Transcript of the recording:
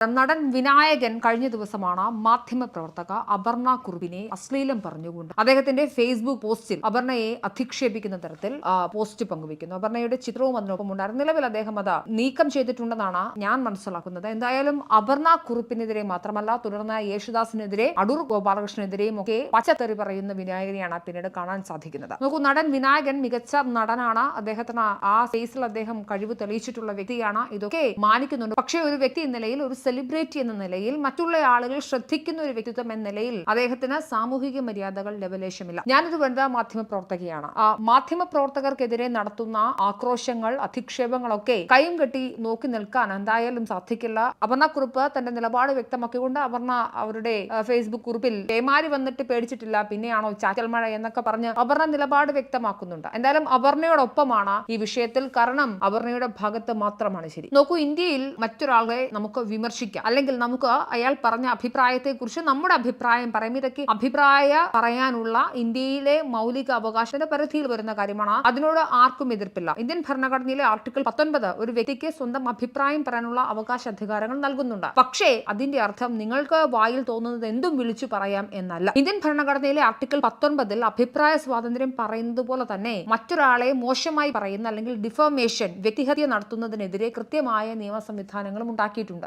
നടൻ വിനായകൻ കഴിഞ്ഞ ദിവസമാണ് മാധ്യമപ്രവർത്തക അപർണ കുറുപ്പിനെ അശ്ലീലം പറഞ്ഞുകൊണ്ട് അദ്ദേഹത്തിന്റെ ഫേസ്ബുക്ക് പോസ്റ്റിൽ അപർണയെ അധിക്ഷേപിക്കുന്ന തരത്തിൽ പോസ്റ്റ് പങ്കുവയ്ക്കുന്നു. അപർണയുടെ ചിത്രവും അതിനൊപ്പം ഉണ്ടായിരുന്നു. നിലവിൽ അദ്ദേഹം അത് നീക്കം ചെയ്തിട്ടുണ്ടെന്നാണ് ഞാൻ മനസ്സിലാക്കുന്നത്. എന്തായാലും അപർണ കുറുപ്പിനെതിരെ മാത്രമല്ല, തുടർന്ന് യേശുദാസിനെതിരെ, അടൂർ ഗോപാലകൃഷ്ണനെതിരെയും ഒക്കെ പച്ചത്തെറി പറയുന്ന വിനായകനെയാണ് പിന്നീട് കാണാൻ സാധിക്കുന്നത്. നോക്കൂ, നടൻ വിനായകൻ മികച്ച നടനാണ്. അദ്ദേഹത്തിന് ആ സ്പേസിൽ അദ്ദേഹം കഴിവ് തെളിയിച്ചിട്ടുള്ള വ്യക്തിയാണ്. ഇതൊക്കെ മാനിക്കുന്നുണ്ട്. പക്ഷേ ഒരു വ്യക്തി എന്ന നിലയിൽ, ഒരു സെലിബ്രിറ്റി എന്ന നിലയിൽ, മറ്റുള്ള ആളുകൾ ശ്രദ്ധിക്കുന്ന ഒരു വ്യക്തിത്വം എന്ന നിലയിൽ അദ്ദേഹത്തിന് സാമൂഹിക മര്യാദകൾ ലവലേശമില്ല. ഞാനൊരു വനിതാ മാധ്യമ പ്രവർത്തകയാണ്. മാധ്യമ പ്രവർത്തകർക്കെതിരെ നടത്തുന്ന ആക്രോശങ്ങൾ, അധിക്ഷേപങ്ങളൊക്കെ കൈയും കെട്ടി നോക്കി നിൽക്കാൻ എന്തായാലും സാധിക്കില്ല. അപർണ കുറുപ്പ് തന്റെ നിലപാട് വ്യക്തമാക്കിക്കൊണ്ട് അപർണ അവരുടെ ഫേസ്ബുക്ക് കുറിപ്പിൽ പേമാരി വന്നിട്ട് പേടിച്ചിട്ടില്ല, പിന്നെയാണോ ചാറ്റൽ മഴ എന്നൊക്കെ പറഞ്ഞ് അപർണ നിലപാട് വ്യക്തമാക്കുന്നുണ്ട്. എന്തായാലും അപർണയോടൊപ്പമാണ് ഈ വിഷയത്തിൽ. കാരണം അപർണയുടെ ഭാഗത്ത് മാത്രമാണ് ശരി. നോക്കൂ, ഇന്ത്യയിൽ മറ്റൊരാളെ നമുക്ക് വിമർശിക്കാം, അല്ലെങ്കിൽ നമുക്ക് അയാൾ പറഞ്ഞ അഭിപ്രായത്തെ കുറിച്ച് നമ്മുടെ അഭിപ്രായം പറയാം. ഇതൊക്കെ അഭിപ്രായ പറയാനുള്ള ഇന്ത്യയിലെ മൗലിക അവകാശത്തിന്റെ പരിധിയിൽ വരുന്ന കാര്യമാണ്. അതിനോട് ആർക്കും എതിർപ്പില്ല. ഇന്ത്യൻ ഭരണഘടനയിലെ ആർട്ടിക്കിൾ 19 ഒരു വ്യക്തിക്ക് സ്വന്തം അഭിപ്രായം പറയാനുള്ള അവകാശ അധികാരങ്ങൾ നൽകുന്നുണ്ട്. പക്ഷേ അതിന്റെ അർത്ഥം നിങ്ങൾക്ക് വായിൽ തോന്നുന്നത് എന്തും വിളിച്ചു പറയാം എന്നല്ല. ഇന്ത്യൻ ഭരണഘടനയിലെ ആർട്ടിക്കിൾ 19 അഭിപ്രായ സ്വാതന്ത്ര്യം പറയുന്നത് പോലെ തന്നെ മറ്റൊരാളെ മോശമായി പറയുന്ന അല്ലെങ്കിൽ ഡിഫോമേഷൻ, വ്യക്തിഹത്യ നടത്തുന്നതിനെതിരെ കൃത്യമായ നിയമ സംവിധാനങ്ങളും ഉണ്ടാക്കിയിട്ടുണ്ട്.